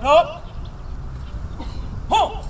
Order! Halt!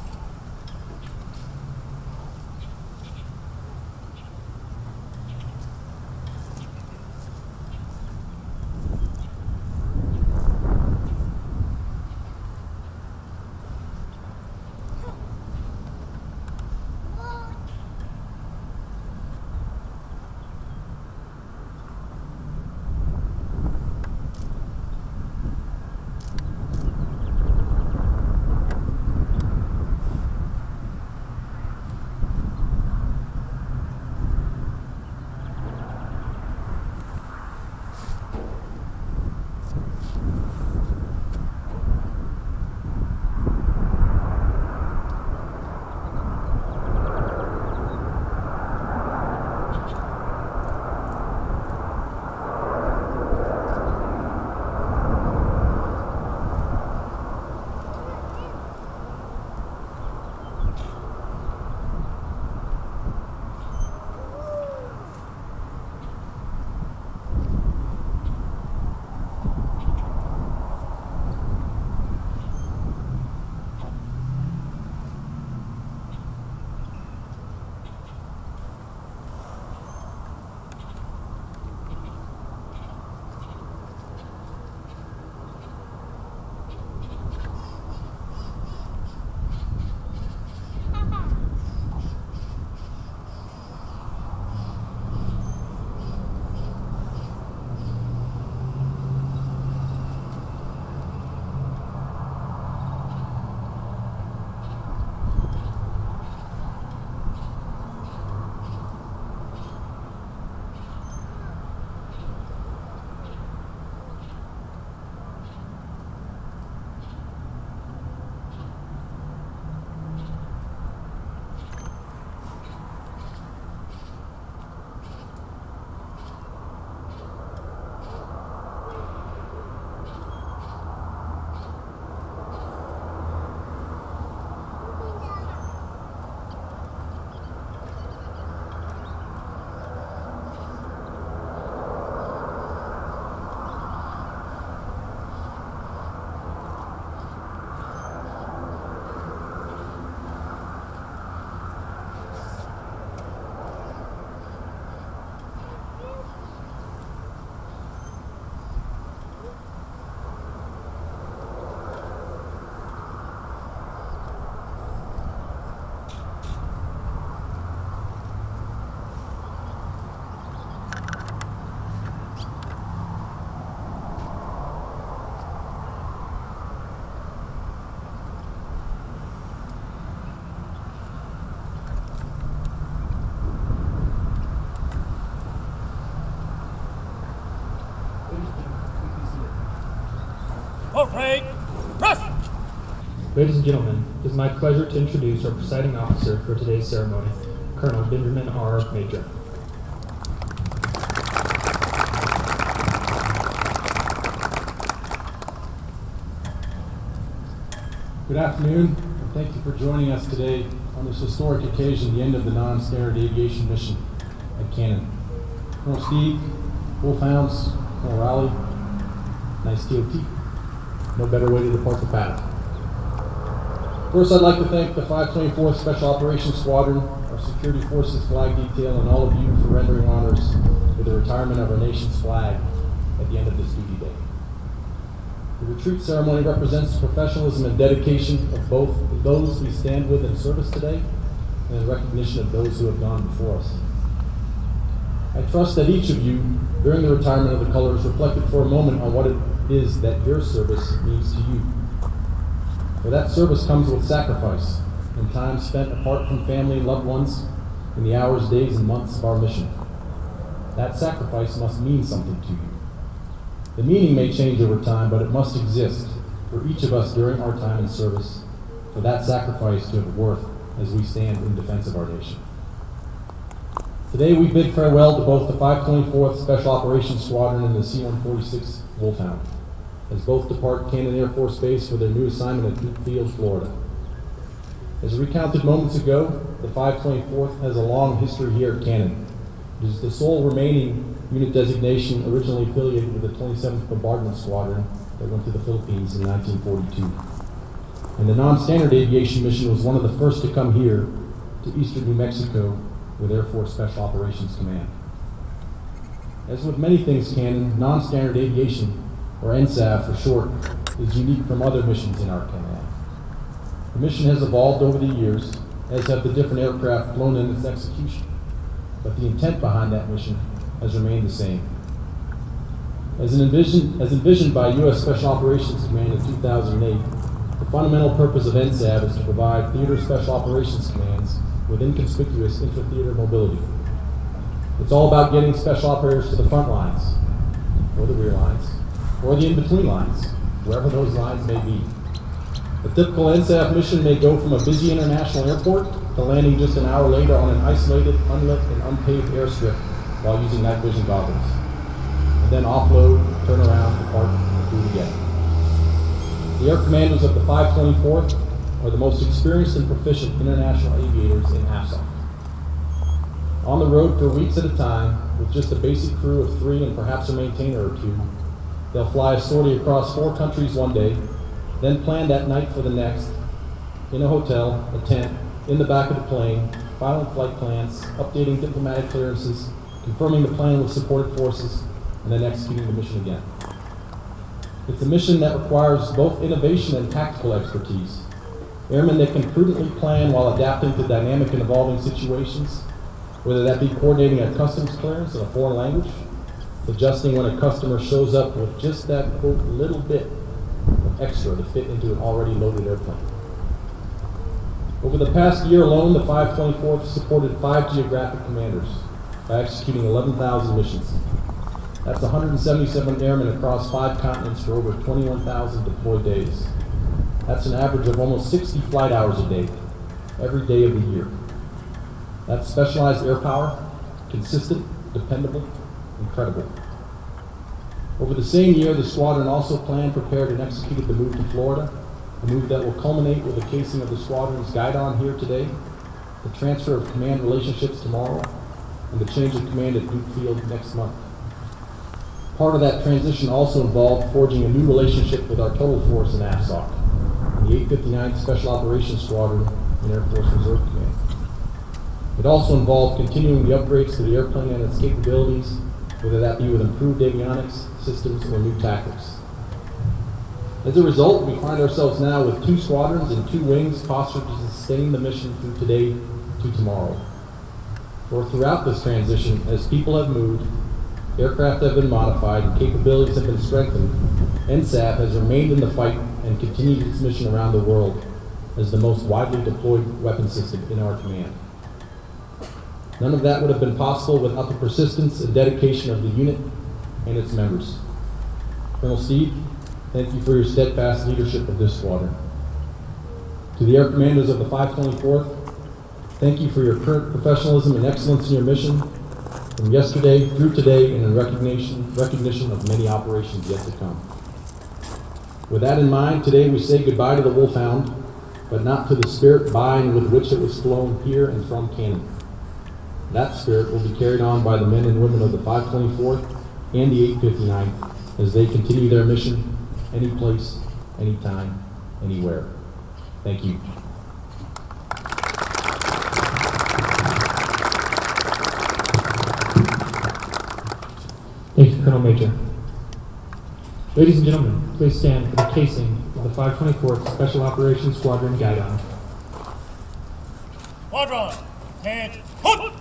Right. Rush! Ladies and gentlemen, it is my pleasure to introduce our presiding officer for today's ceremony, Colonel Benjamin R. Major. Good afternoon, and thank you for joining us today on this historic occasion, the end of the non-standard aviation mission at Cannon. Colonel Steve, Wolfhounds, Colonel Raleigh, nice TOT. No better way to depart the path. First, I'd like to thank the 524th Special Operations Squadron, our Security Forces Flag Detail, and all of you for rendering honors with the retirement of our nation's flag at the end of this duty day. The retreat ceremony represents the professionalism and dedication of both those we stand with in service today and in recognition of those who have gone before us. I trust that each of you, during the retirement of the colors, reflected for a moment on what it is that your service means to you. For that service comes with sacrifice and time spent apart from family and loved ones in the hours, days, and months of our mission. That sacrifice must mean something to you. The meaning may change over time, but it must exist for each of us during our time in service for that sacrifice to have worth as we stand in defense of our nation. Today we bid farewell to both the 524th Special Operations Squadron and the C-146 Wolfhound, as both depart Cannon Air Force Base for their new assignment at Duke Field, Florida. As recounted moments ago, the 524th has a long history here at Cannon. It is the sole remaining unit designation originally affiliated with the 27th Bombardment Squadron that went to the Philippines in 1942. and the non-standard aviation mission was one of the first to come here to eastern New Mexico with Air Force Special Operations Command. As with many things canon, non-standard aviation, or NSAV for short, is unique from other missions in our command. The mission has evolved over the years, as have the different aircraft flown in its execution, but the intent behind that mission has remained the same. As envisioned by U.S. Special Operations Command in 2008, the fundamental purpose of NSAV is to provide theater special operations commands with inconspicuous intra-theater mobility. It's all about getting special operators to the front lines, or the rear lines, or the in-between lines, wherever those lines may be. A typical NSAF mission may go from a busy international airport to landing just an hour later on an isolated, unlit, and unpaved airstrip while using night vision goggles. And then offload, turn around, depart, and do it again. The air commanders of the 524th are the most experienced and proficient international aviators in AFSOC. On the road for weeks at a time, with just a basic crew of 3 and perhaps a maintainer or 2, they'll fly a sortie across 4 countries one day, then plan that night for the next, in a hotel, a tent, in the back of the plane, filing flight plans, updating diplomatic clearances, confirming the plan with supported forces, and then executing the mission again. It's a mission that requires both innovation and tactical expertise. Airmen that can prudently plan while adapting to dynamic and evolving situations, whether that be coordinating a customs clearance in a foreign language, adjusting when a customer shows up with just that, quote, little bit of extra to fit into an already loaded airplane. Over the past year alone, the 524th supported 5 geographic commanders by executing 11,000 missions. That's 177 airmen across 5 continents for over 21,000 deployed days. That's an average of almost 60 flight hours a day, every day of the year. That's specialized air power, consistent, dependable, and credible. Over the same year, the squadron also planned, prepared, and executed the move to Florida, a move that will culminate with the casing of the squadron's guidon here today, the transfer of command relationships tomorrow, and the change of command at Duke Field next month. Part of that transition also involved forging a new relationship with our total force in AFSOC, and the 859th Special Operations Squadron in Air Force Reserve Command. It also involved continuing the upgrades to the airplane and its capabilities, whether that be with improved avionics, systems, or new tactics. As a result, we find ourselves now with 2 squadrons and 2 wings postured to sustain the mission from today to tomorrow. For throughout this transition, as people have moved, aircraft have been modified, and capabilities have been strengthened, NSAF has remained in the fight and continued its mission around the world as the most widely deployed weapon system in our command. None of that would have been possible without the persistence and dedication of the unit and its members. Colonel Steve, thank you for your steadfast leadership of this squadron. To the air commanders of the 524th, thank you for your current professionalism and excellence in your mission, from yesterday through today, and in recognition of many operations yet to come. With that in mind, today we say goodbye to the Wolfhound, but not to the spirit by and with which it was flown here and from Cannon. That spirit will be carried on by the men and women of the 524th and the 859th as they continue their mission any place, anytime, anywhere. Thank you. Thank you, Colonel Major. Ladies and gentlemen, please stand for the casing of the 524th Special Operations Squadron Guidon. Squadron, and hood!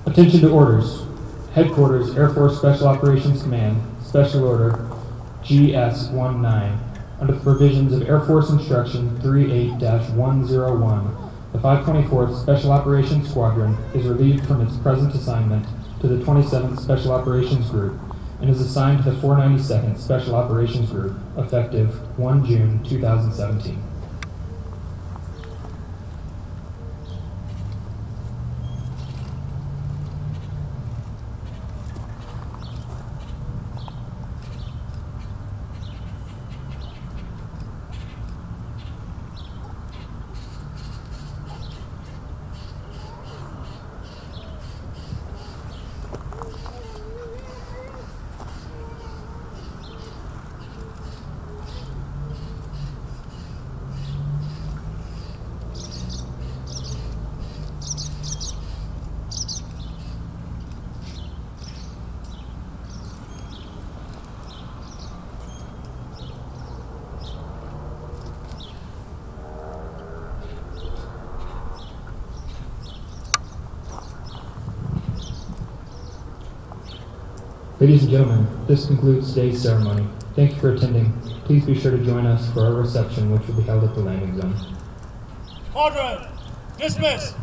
Attention to orders. Headquarters, Air Force Special Operations Command, Special Order GS-19. Under the provisions of Air Force Instruction 38-101, the 524th Special Operations Squadron is relieved from its present assignment to the 27th Special Operations Group and is assigned to the 492nd Special Operations Group, effective 1 June 2017. Ladies and gentlemen, this concludes today's ceremony. Thank you for attending. Please be sure to join us for our reception, which will be held at the landing zone. Order! Dismiss!